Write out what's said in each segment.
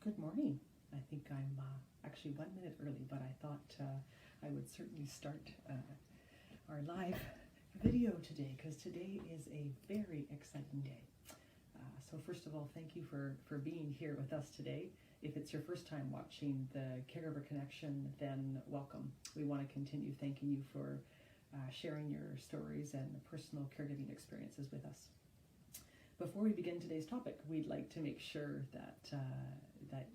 Good morning. I think I'm actually 1 minute early, but I thought I would certainly start our live video today because today is a very exciting day. So first of all, thank you for being here with us today. If it's your first time watching the Caregiver Connection, then welcome. We want to continue thanking you for sharing your stories and personal caregiving experiences with us. Before we begin today's topic, we'd like to make sure that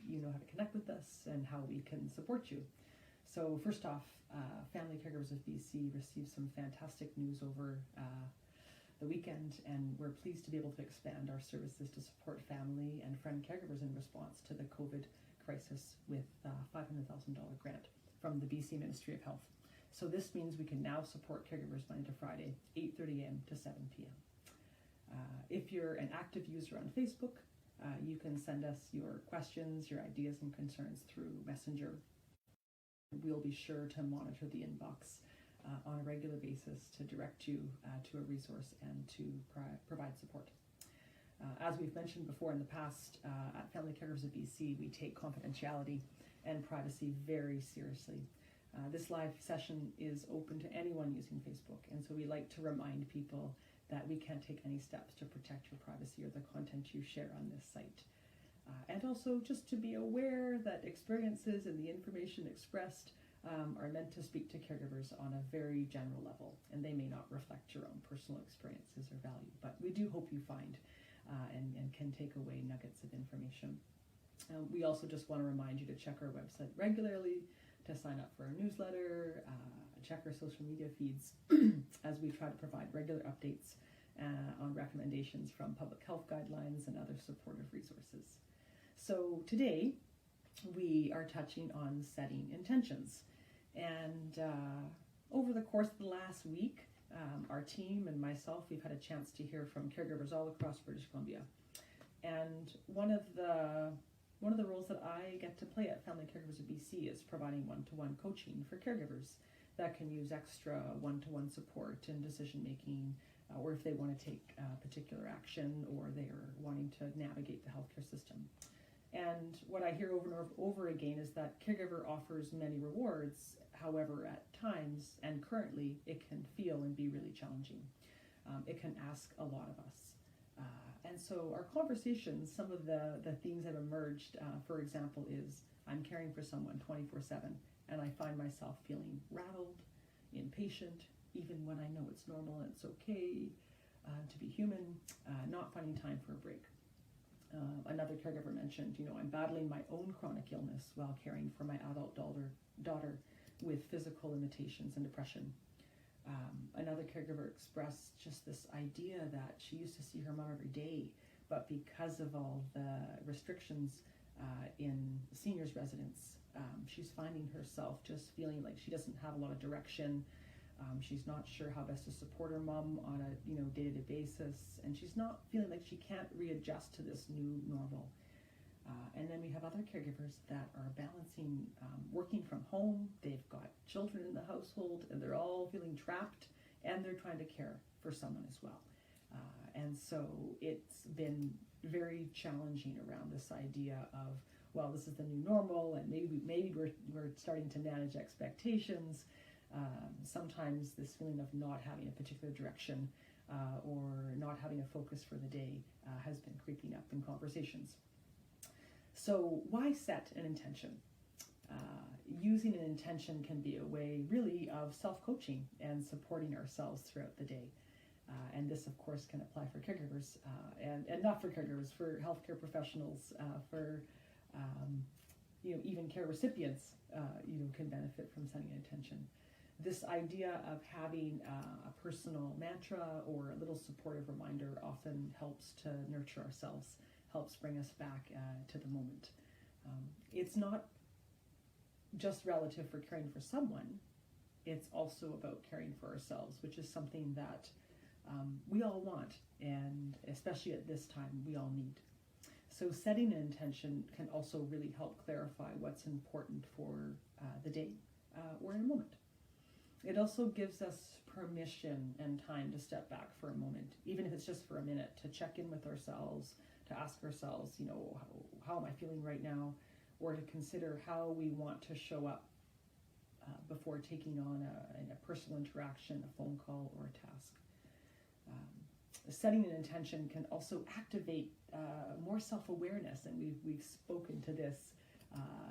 you know how to connect with us and how we can support you. So first off, Family Caregivers of BC received some fantastic news over the weekend, and we're pleased to be able to expand our services to support family and friend caregivers in response to the COVID crisis with a $500,000 grant from the BC Ministry of Health. So this means we can now support caregivers Monday to Friday, 8:30 a.m. to 7 p.m. If you're an active user on Facebook, you can send us your questions, your ideas and concerns through Messenger. We'll be sure to monitor the inbox on a regular basis to direct you to a resource and to provide support. As we've mentioned before in the past, at Family Caregivers of BC, we take confidentiality and privacy very seriously. This live session is open to anyone using Facebook, and so we like to remind people that we can't take any steps to protect your privacy or the content you share on this site. And also just to be aware that experiences and the information expressed are meant to speak to caregivers on a very general level, and they may not reflect your own personal experiences or value, but we do hope you find and can take away nuggets of information. We also just want to remind you to check our website regularly, to sign up for our newsletter, check our social media feeds as we try to provide regular updates on recommendations from public health guidelines and other supportive resources. So today we are touching on setting intentions. And over the course of the last week, our team and myself, we've had a chance to hear from caregivers all across British Columbia. And one of the roles that I get to play at Family Caregivers of BC is providing one-to-one coaching for caregivers that can use extra one-to-one support in decision-making, or if they want to take particular action or they're wanting to navigate the healthcare system. And what I hear over and over again is that caregiver offers many rewards. However, at times and currently, it can feel and be really challenging. It can ask a lot of us. And so our conversations, some of the themes that have emerged, for example, is I'm caring for someone 24/7, and I find myself feeling rattled, impatient, even when I know it's normal and it's okay to be human, not finding time for a break. Another caregiver mentioned, I'm battling my own chronic illness while caring for my adult daughter with physical limitations and depression. Another caregiver expressed just this idea that she used to see her mom every day, but because of all the restrictions in seniors' residence, she's finding herself just feeling like she doesn't have a lot of direction. She's not sure how best to support her mom on a day-to-day basis, and she's not feeling like she can't readjust to this new normal. And then we have other caregivers that are balancing working from home. They've got children in the household, and they're all feeling trapped, and they're trying to care for someone as well. And so it's been very challenging around this idea of, well, this is the new normal, and maybe we're starting to manage expectations. Sometimes this feeling of not having a particular direction or not having a focus for the day has been creeping up in conversations. So why set an intention? Using an intention can be a way really of self-coaching and supporting ourselves throughout the day. And this, of course, can apply for caregivers and not for caregivers, for healthcare professionals, for even care recipients, can benefit from setting an intention. This idea of having a personal mantra or a little supportive reminder often helps to nurture ourselves, helps bring us back to the moment. It's not just relative for caring for someone, it's also about caring for ourselves, which is something that we all want, and especially at this time, we all need. So setting an intention can also really help clarify what's important for the day or in a moment. It also gives us permission and time to step back for a moment, even if it's just for a minute, to check in with ourselves, to ask ourselves, how am I feeling right now, or to consider how we want to show up before taking on a personal interaction, a phone call, or a task. Setting an intention can also activate more self-awareness, and we've spoken to this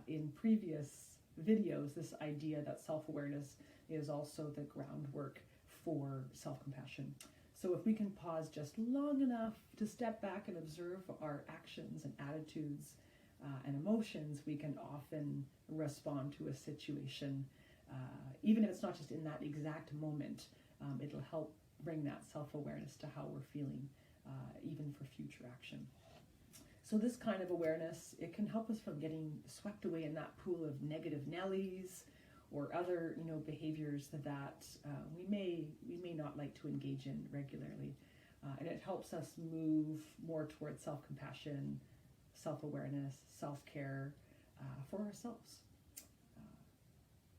in previous videos, this idea that self-awareness is also the groundwork for self-compassion. So if we can pause just long enough to step back and observe our actions and attitudes and emotions, we can often respond to a situation, even if it's not just in that exact moment. It'll help bring that self-awareness to how we're feeling, even for future action. So this kind of awareness, it can help us from getting swept away in that pool of negative Nellies or other, behaviors that we may not like to engage in regularly. And it helps us move more towards self-compassion, self-awareness, self-care for ourselves.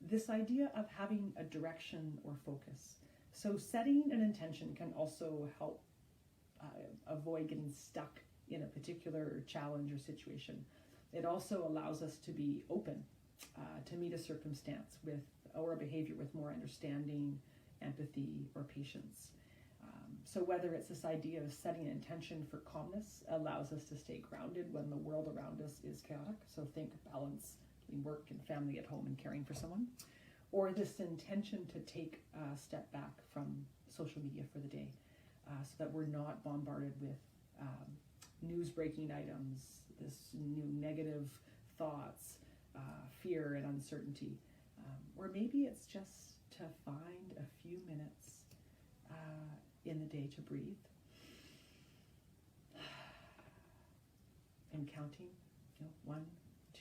This idea of having a direction or focus. So setting an intention can also help avoid getting stuck in a particular challenge or situation. It also allows us to be open to meet a circumstance or a behavior with more understanding, empathy, or patience. So whether it's this idea of setting an intention for calmness allows us to stay grounded when the world around us is chaotic. So think balance between work and family at home and caring for someone. Or this intention to take a step back from social media for the day so that we're not bombarded with news breaking items, this new negative thoughts, fear and uncertainty. Or maybe it's just to find a few minutes in the day to breathe and counting, 1,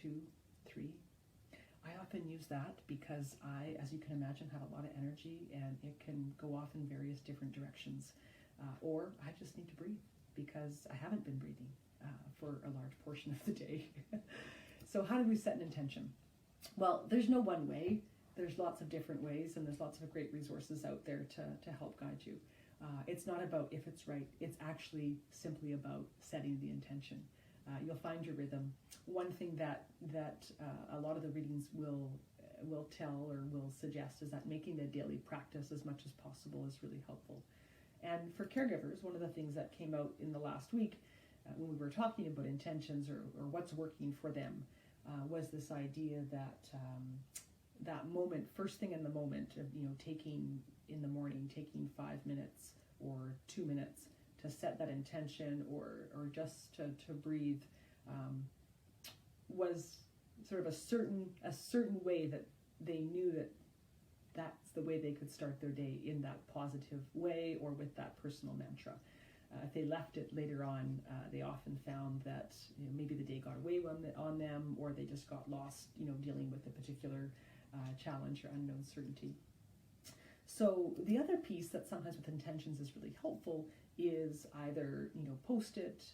2, 3. I often use that because I, as you can imagine, have a lot of energy and it can go off in various different directions. Or I just need to breathe because I haven't been breathing for a large portion of the day. So how do we set an intention? Well, there's no one way. There's lots of different ways, and there's lots of great resources out there to help guide you. It's not about if it's right. It's actually simply about setting the intention. You'll find your rhythm. One thing that a lot of the readings will tell or will suggest is that making a daily practice as much as possible is really helpful. And for caregivers, one of the things that came out in the last week when we were talking about intentions or what's working for them was this idea that that moment, first thing in the moment of taking in the morning, taking 5 minutes or 2 minutes to set that intention or just to breathe was sort of a certain way that they knew that that's the way they could start their day, in that positive way or with that personal mantra. If they left it later on, they often found that maybe the day got away on them, or they just got lost dealing with a particular challenge or unknown certainty. So the other piece that sometimes with intentions is really helpful is either post it,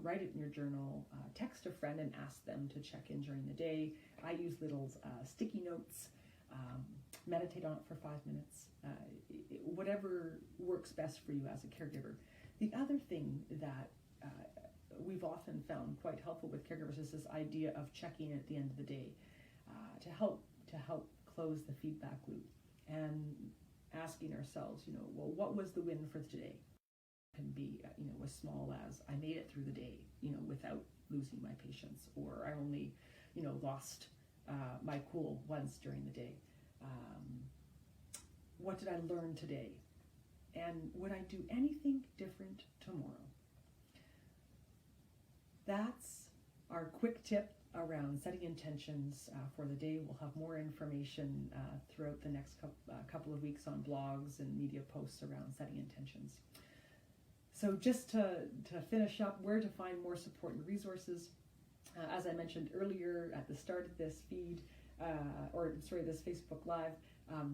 write it in your journal, text a friend and ask them to check in during the day. I use little sticky notes, meditate on it for 5 minutes, whatever works best for you as a caregiver. The other thing that we've often found quite helpful with caregivers is this idea of checking in at the end of the day to help close the feedback loop and asking ourselves, well, what was the win for today? It can be, as small as I made it through the day, without losing my patience, or I only, lost my cool once during the day. What did I learn today? And would I do anything different tomorrow? That's our quick tip around setting intentions for the day. We'll have more information throughout the next couple of weeks on blogs and media posts around setting intentions. So just to finish up, where to find more support and resources. As I mentioned earlier at the start of this feed, this Facebook Live,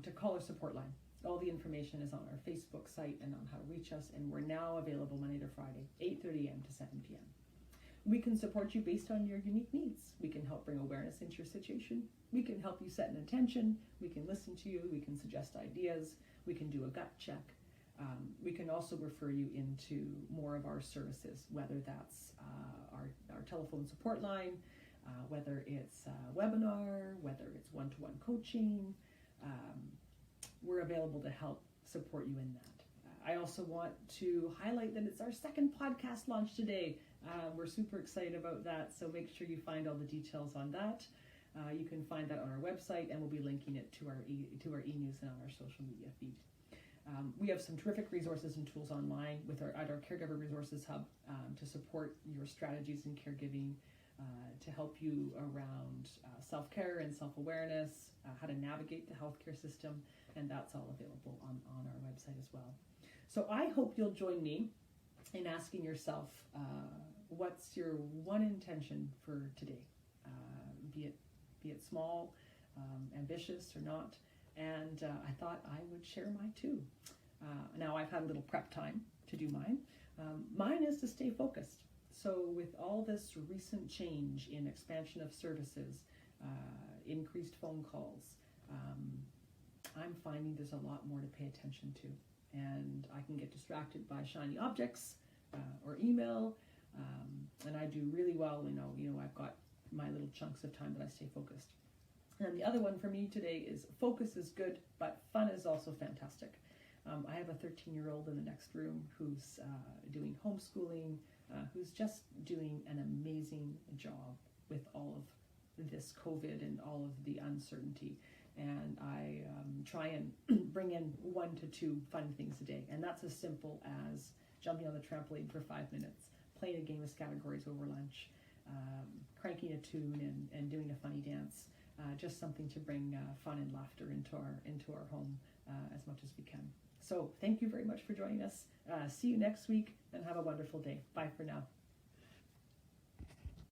to call our support line. All the information is on our Facebook site and on how to reach us, and we're now available Monday to Friday, 8:30 a.m. to 7 p.m. We can support you based on your unique needs. We can help bring awareness into your situation. We can help you set an intention. We can listen to you. We can suggest ideas. We can do a gut check. We can also refer you into more of our services, whether that's our telephone support line, whether it's a webinar, whether it's one-to-one coaching. We're available to help support you in that. I also want to highlight that it's our second podcast launch today. We're super excited about that, so make sure you find all the details on that. You can find that on our website, and we'll be linking it to our e-news and on our social media feed. We have some terrific resources and tools online at our Caregiver Resources Hub to support your strategies in caregiving, to help you around self-care and self-awareness, how to navigate the healthcare system, and that's all available on our website as well. So I hope you'll join me in asking yourself, what's your one intention for today? Be it small, ambitious or not. And I thought I would share mine too. Now I've had a little prep time to do mine. Mine is to stay focused. So with all this recent change in expansion of services, increased phone calls, I'm finding there's a lot more to pay attention to. And I can get distracted by shiny objects or email. And I do really well, I've got my little chunks of time that I stay focused. And the other one for me today is focus is good, but fun is also fantastic. I have a 13-year-old in the next room who's doing homeschooling, who's just doing an amazing job with all of this COVID and all of the uncertainty. And I try and bring in 1 to 2 fun things a day. And that's as simple as jumping on the trampoline for 5 minutes, playing a game of categories over lunch, cranking a tune and doing a funny dance. Just something to bring fun and laughter into our home as much as we can. So thank you very much for joining us. See you next week and have a wonderful day. Bye for now.